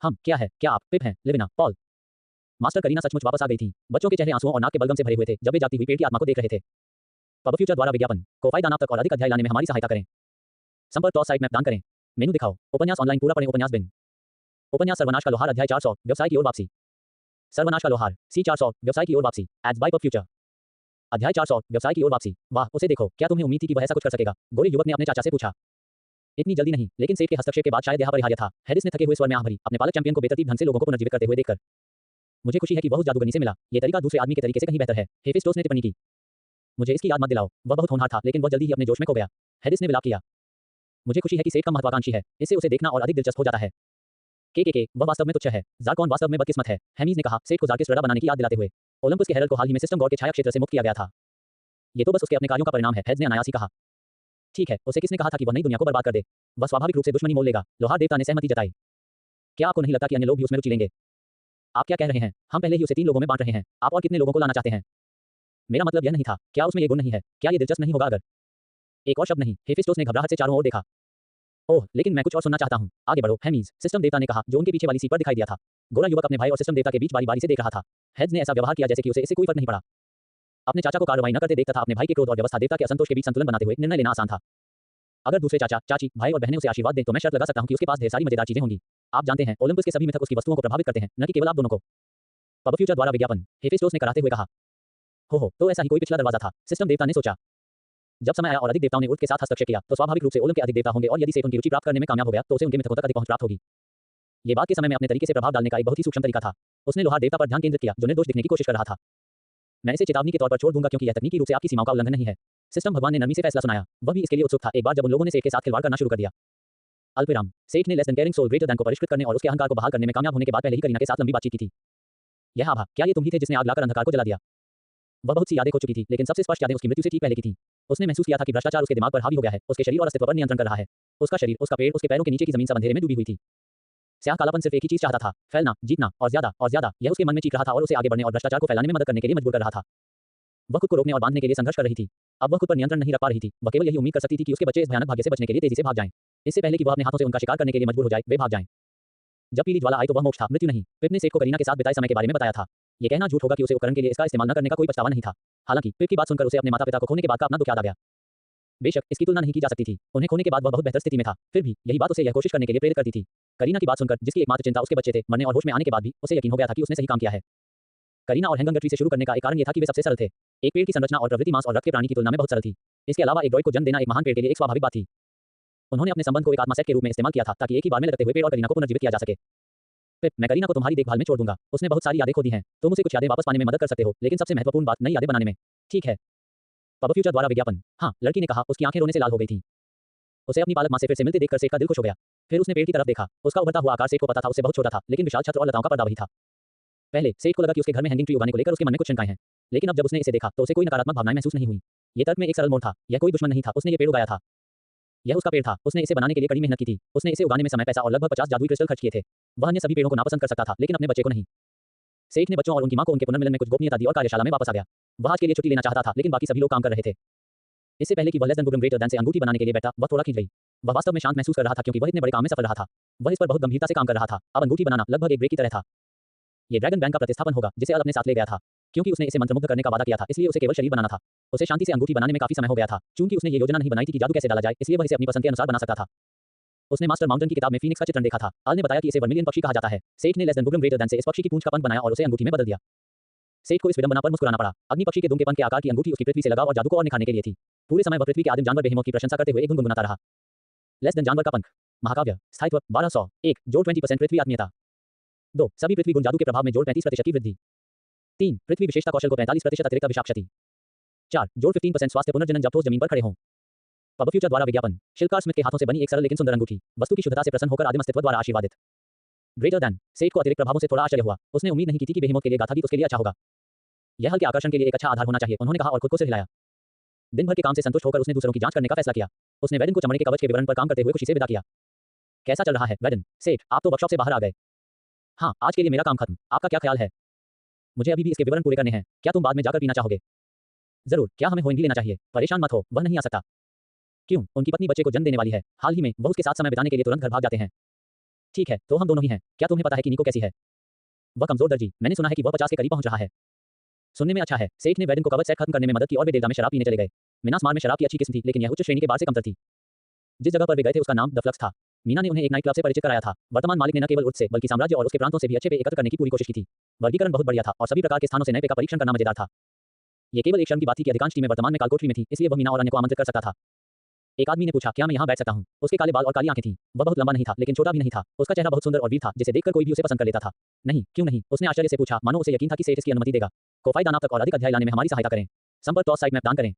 Speaker 1: हम, क्या है, क्या आप, पिप हैं, लेविना, पॉल। मास्टर करीना सचमुच वापस आ गई थी। बच्चों के चेहरे आंसुओं और नाक के बलगम से भरे हुए थे जब वे जाती हुई पेड़ की आत्मा को देख रहे थे। पब फ्यूचर द्वारा विज्ञापन। कोफाई दानाप तक और अधिक अध्याय लाने में हमारी सहायता करें। संपर्क टॉस साइट मैप दान करें। मेनू दिखाओ। उपन्यास ऑनलाइन पूरा पढ़ें। उपन्यास बिन। उपन्यास सर्वनाश का लोहार अध्याय 400 व्यवसाय की ओर वापसी। सर्वनाश का लोहार सी 400 व्यवसाय की ओर वापसी। Ads by Pub Future. अध्याय 400 व्यवसाय की ओर वापसी। वाह, उसे देखो, क्या तुम्हें उम्मीद थी कि वह ऐसा कुछ कर सकेगा? गोरे युवक ने अपने चाचा से पूछा। इतनी जल्दी नहीं, लेकिन सेठ के हस्तक्षेप के बाद शायद यह अपरिहार्य था। हैरिस ने थके हुए स्वर में आह भरी, अपने पालक चैंपियन को बेतरतीब ढंग से लोगों को पुनर्जीवित करते हुए देखकर। मुझे खुशी है कि वह उस जादूगरनी से मिला। ये तरीका दूसरे आदमी के तरीके से कहीं बेहतर है, हेफेस्टोस ने टिप्पणी की। मुझे इसकी याद मत दिलाओ, वह बहुत होनहार था, लेकिन वह जल्दी ही अपने जोश में खो गया। हैरिस ने विलाप किया। मुझे खुशी है कि सेठ का महत्वाकांक्षी है, इससे उसे देखना और अधिक दिलचस्प हो जाता है। के वह वास्तव में तुच्छ है। ज़ार्कॉन वास्तव में बदकिस्मत है, हेमीज ने कहा, सेठ को ज़ार्किस रडा बनाने की याद दिलाते हुए। ओलंपस के हेरल्ड को हाल ही में सिस्टम गॉड के छाया क्षेत्र से मुक्त किया गया था। ये तो बस उसके अपने कार्यों का परिणाम है, हेड्स ने अनायासी कहा। ठीक है, उसे किसने कहा था कि वह नई दुनिया को बर्बाद कर दे? वह स्वाभाविक रूप से दुश्मनी मोल लेगा। लोहार देवता ने सहमति जताई। क्या आपको नहीं लगता कि अन्य लोग भी उसमें रुचि लेंगे? आप क्या कह रहे हैं? हम पहले ही उसे 3 लोगों में बांट रहे हैं। आप और कितने लोगों को लाना चाहते हैं? मेरा मतलब यह नहीं था। क्या उसमें ये गुण नहीं है? क्या ये दिलचस्प नहीं होगा अगर? एक और शब्द नहीं। हेफेस्टोस ने घबराहट से चारों ओर देखा। ओह, लेकिन मैं कुछ और सुनना चाहता हूँ। आगे बढ़ो, हेमीज, सिस्टम देवता ने कहा, जो उनके पीछे वाली सीट पर दिखाई दिया था। गोरा युवक अपने भाई और सिस्टम देवता के बीच बारी-बारी से देख रहा था। हेड्स ने ऐसा व्यवहार किया जैसे कि उसे इससे कोई फर्क नहीं पड़ा। अपने चाचा को कार्रवाई न करते देख तथा अपने भाई के क्रोध और व्यवस्था देवता के असंतोष के बीच संतुलन बनाते हुए निर्णय लेना आसान था। अगर दूसरे चाचा, चाची, भाई और बहनें उसे आशीर्वाद दें तो मैं शर्त लगा सकता हूं कि उसके पास ढेर सारी मजेदार चीजें होंगी। आप जानते हैं, ओलंपस के सभी मिथक उसकी वस्तुओं को प्रभावित करते हैं, न कि केवल आप दोनों को। पब फ्यूचर द्वारा विज्ञापन। हेफेस्टोस ने कराहते हुए कहा। हो, तो ऐसा ही कोई पिछला दरवाजा था, सिस्टम देवता ने सोचा। जब समय आया और अधिक देवताओं ने उठ के साथ हस्तक्षेप किया, तो स्वाभाविक रूप से ओलंप के अधिक देवता होंगे और यदि सेठ उनकी रुचि प्राप्त करने में कामयाब हो गया, तो उसे उनके मिथकों तक अधिक पहुंच प्राप्त होगी। ये बात के समय में अपने तरीके से प्रभाव डालने का एक बहुत ही सूक्ष्म तरीका था। उसने लोहार देवता पर ध्यान केंद्रित किया, जो निर्दोष दिखने की कोशिश कर रहा था। मैं इसे चेतावनी के तौर पर छोड़ दूंगा क्योंकि यह तकनीकी रूप से आपकी सीमाओं का उल्लंघन नहीं है। सिस्टम भगवान ने नरमी से फैसला सुनाया। वह भी इसके लिए उत्सुक था एक बार जब उन लोगों ने सेठ के साथ खिलवाड़ करना शुरू कर दिया। अल्पविराम। सेठ ने less than caring soul greater than को परिष्कृत करने और उसके अहंकार को बहाल करने में कामयाब होने के बाद पहले ही करीना के साथ लंबी बातचीत की थी। यह आभा, क्या ये तुम ही थे जिसने आग लाकर अंधकार को जला दिया? वह बहुत सी यादें खो चुकी थी, लेकिन सबसे स्पष्ट यादें उसकी मृत्यु से ठीक पहले की थी। उसने महसूस किया था कि भ्रष्टाचार उसके दिमाग पर हावी हो गया है, उसके शरीर और अस्तित्व पर नियंत्रण कर रहा है। उसका शरीर, उसका पेड़, उसके पैरों के नीचे की जमीन सब अंधेरे में डूबी हुई थी। स्याह कालापन सिर्फ एक ही चीज चाहता था, फैलना, जीतना और ज्यादा। यह उसके मन में चीख रहा था और उसे आगे बढ़ने और भ्रष्टाचार को फैलाने में मदद करने के लिए मजबूर कर रहा था। वह खुद को रोकने और बांधने के लिए संघर्ष कर रही थी। अब वह खुद पर नियंत्रण नहीं रख पा रही थी। वह केवल यही उम्मीद कर सकती थी कि उसके बच्चे इस भयानक भाग्य से बचने के लिए तेजी से भाग जाएं। इससे पहले कि वह अपने हाथों से उनका शिकार करने के लिए मजबूर हो जाए, वे भाग जाएं। जब पीली ज्वाला आई तो वह मोक्ष था, मृत्यु नहीं। पिप ने सेठ को करीना के साथ बिताए समय के बारे में बताया था। ये कहना झूठ होगा कि उसे उपकरण के लिए इसका इस्तेमाल न करने का कोई पछतावा नहीं था। हालांकि पिप की बात सुनकर उसे अपने माता-पिता को खोने के बाद का अपना दुख याद आ गया। बेशक इसकी तुलना नहीं की जा सकती थी। उन्हें खोने के बाद वह बहुत बेहतर स्थिति में था। फिर भी यही बात उसे यह कोशिश करने के लिए प्रेरित करती थी। करीना की बात सुनकर, जिसकी एकमात्र चिंता उसके बच्चे थे, मरने और होश में आने के बाद भी उसे यकीन हो गया था कि उसने सही काम किया है। करीना और हैंगंग ट्री से शुरू करने का एक कारण यह था कि वे सबसे सरल थे। एक पेड़ की संरचना और प्रवृत्ति मांस और रक्त के प्राणी की तुलना में बहुत सरल थी। इसके अलावा एक ड्रॉइड को जन्म देना एक महान पेड़ के लिए एक स्वाभाविक बात थी। उन्होंने अपने संबंध को एक आत्मा सेट के रूप में इस्तेमाल किया था ताकि एक ही बार में लगते हुए पेड़ और करीना को पुनर्जीवित किया जा सके। पिप, मैं करीना को तुम्हारी देखभाल में छोड़ दूंगा। उसने बहुत सारी यादें खो दी हैं। तुम उसे कुछ यादें वापस पाने में मदद कर सकते हो, लेकिन सबसे महत्वपूर्ण बात नई यादें बनाने में। ठीक है। पब फ्यूचर द्वारा विज्ञापन। हाँ, लड़की ने कहा, उसकी आंखें रोने से लाल हो गई थीं। उसे अपनी पालक मां से फिर से मिलते देखकर सेठ का दिल खुश हो गया। फिर उसने पेड़ की तरफ देखा। उसका उभरता हुआ आकार सेठ को पता था उससे बहुत छोटा था, लेकिन विशाल छत्र और लताओं का पर्दा वही था। पहले सेठ को लगा कि उसके घर में हैंगिंग ट्री उगाने को लेकर उसके मन में कुछ शंकाएं हैं, लेकिन अब जब उसने इसे देखा तो उसे कोई नकारात्मक भावनाएं महसूस नहीं हुई। ये तर्क में एक सरल मोड़ था। यह कोई दुश्मन नहीं था, उसने ये पेड़ उगाया था। यह उसका पेड़ था। उसने इसे बनाने के लिए कड़ी मेहनत की थी। उसने इसे उगाने में समय, पैसा और लगभग 50 जादुई क्रिस्टल खर्च किए थे। वह अन्य सभी पेड़ों को नापसंद कर सकता था, लेकिन अपने बच्चे को नहीं। सेठ ने बच्चों और उनकी मां को उनके पुनर्मिलन में कुछ गोपनीयता दी और कार्यशाला में वापस आ गया। वह आज के लिए छुट्टी लेना चाहता था, लेकिन बाकी सभी लोग काम कर रहे थे। इससे पहले कि वह लेस देन ग्रेटर देन से अंगूठी बनाने के लिए बैठा, वह थोड़ा खींच गई। वह वास्तव में शांत महसूस कर रहा था क्योंकि वह इतने बड़े काम में सफल रहा था। वह इस पर बहुत गंभीरता से काम कर रहा था। अब अंगूठी बनाना लगभग एक ब्रेक की तरह था। ये ड्रैगन बैंक का प्रतिस्थापन होगा, जिसे अल अपने साथ ले गया था। क्योंकि उसने इसे मंत्रमुग्ध करने का वादा किया था, इसलिए उसे केवल शरीर बनाना था। उसे शांति से अंगूठी बनाने में काफी समय हो गया था। चूंकि उसने ये योजना नहीं बनाई थी कि जादू कैसे डाला जाए, इसलिए वह इसे अपनी पसंद के अनुसार बना सकता था। उसने मास्टर माउंटेन की किताब में फीनिक्स का चित्रण देखा था। अल ने बताया कि इसे वर्मिलियन पक्षी कहा जाता है। सेठ ने लेस देन ग्रेटर देन से इस पक्षी की पूंछ का पंख बनाया और उसे अंगूठी में बदल दिया। सेठ को इस विडंबना पर मुस्कुराना पड़ा। अग्नि पक्षी के दुम के पंख के आकार की अंगूठी उसकी पृथ्वी से लगाव और जादू को और निखारने के लिए थी। पूरे समय वह पृथ्वी के आदिम जानवर बेहेमोथ की प्रशंसा करते हुए एक गुनगुनाता रहा। लेस देन जानवर का पंख। महाकाव्य। स्थायित्व 1200। 1 जोड़ 20% पृथ्वी आत्मीयता। 2 सभी पृथ्वी गुण जादू के प्रभाव में जोड़ 35% की वृद्धि। 3 पृथ्वी विशेषता कौशल को 45% अतिरिक्त अभिशाप क्षति। 4 जोड़ 15% स्वास्थ्य पुनर्जनन जब ठोस जमीन पर खड़े हों। पब फ्यूचर द्वारा विज्ञापन। शिल्पकार स्मिथ के हाथों से बनी एक सरल लेकिन सुंदर अंगूठी, वस्तु की शुद्धता से प्रसन्न होकर आदिम अस्तित्व द्वारा आशीर्वादित। Greater than. सेठ को अतिरिक्त प्रभावों से थोड़ा आश्चर्य हुआ। उसने उम्मीद नहीं की थी कि बेहेमोथ के लिए गाथा गीत उसके लिए अच्छा होगा। यह हल के आकर्षण के लिए एक अच्छा आधार होना चाहिए, उन्होंने कहा और खुद को सिर हिलाया। दिन भर के काम से संतुष्ट होकर उसने दूसरों की जांच करने का फैसला किया। उसने वेडन को चमड़े के कवच के विवरण पर काम करते हुए खुशी से विदा किया। कैसा चल रहा है वेडन? सेठ, आप तो वर्कशॉप से बाहर आ गए। हाँ, आज के लिए मेरा काम खत्म। आपका क्या ख्याल है? मुझे अभी भी इसके विवरण पूरे करने हैं। क्या तुम बाद में जाकर पीना चाहोगे? जरूर। क्या हमें होइंगी लेना चाहिए? परेशान मत हो, वह नहीं आ सकता। क्यों? उनकी पत्नी बच्चे को जन्म देने वाली है। हाल ही में वह उसके साथ समय बिताने के लिए तुरंत घर भाग जाते हैं। ठीक है, तो हम दोनों ही हैं। क्या तुम्हें पता है कि निको कैसी है? वह कमजोर दर्जी। मैंने सुना है कि वह 50 के करीब पहुंच रहा है। सुनने में अच्छा है। सेठ ने वेडन को कवच सेट खत्म करने में मदद की और वे डेल्टा में शराब पीने चले गए। मिनास मार में शराब की अच्छी किस्म थी, लेकिन यह उच्च श्रेणी के बार से कमतर थी। जिस जगह पर वे गए थे उसका नाम द फ्लक्स था। मीना ने उन्हें एक नाइट क्लब से परिचित कराया था। वर्तमान मालिक ने न केवल उर्स से बल्कि साम्राज्य और उसके प्रांतों से भी अच्छे पे एकत्र करने की पूरी कोशिश की थी। वर्गीकरण बहुत बढ़िया था और सभी प्रकार के स्थानों से नए पे का परीक्षण करना मजेदार था। ये केवल एक शर्म की बात थी कि अधिकांश टीमें वर्तमान में कालकोठरी में थी, इसलिए वह मीना और अन्य को आमंत्रित कर सकता था। एक आदमी ने पूछा, क्या मैं यहाँ बैठ सकता हूँ? उसके काले बाल और काली आंखें थीं। वह बहुत लंबा नहीं था, लेकिन छोटा भी नहीं था। उसका चेहरा बहुत सुंदर और वीर था, जिसे देखकर कोई भी उसे पसंद कर लेता था। नहीं, क्यों नहीं? उसने आश्चर्य से पूछा, मानो उसे यकीन था कि सेठ इसकी अनुमति देगा। कोफाई दानाब तक और अधिक अध्याय लाने में हमारी सहायता करें। संपर्क टॉस साइट मैप दान करें।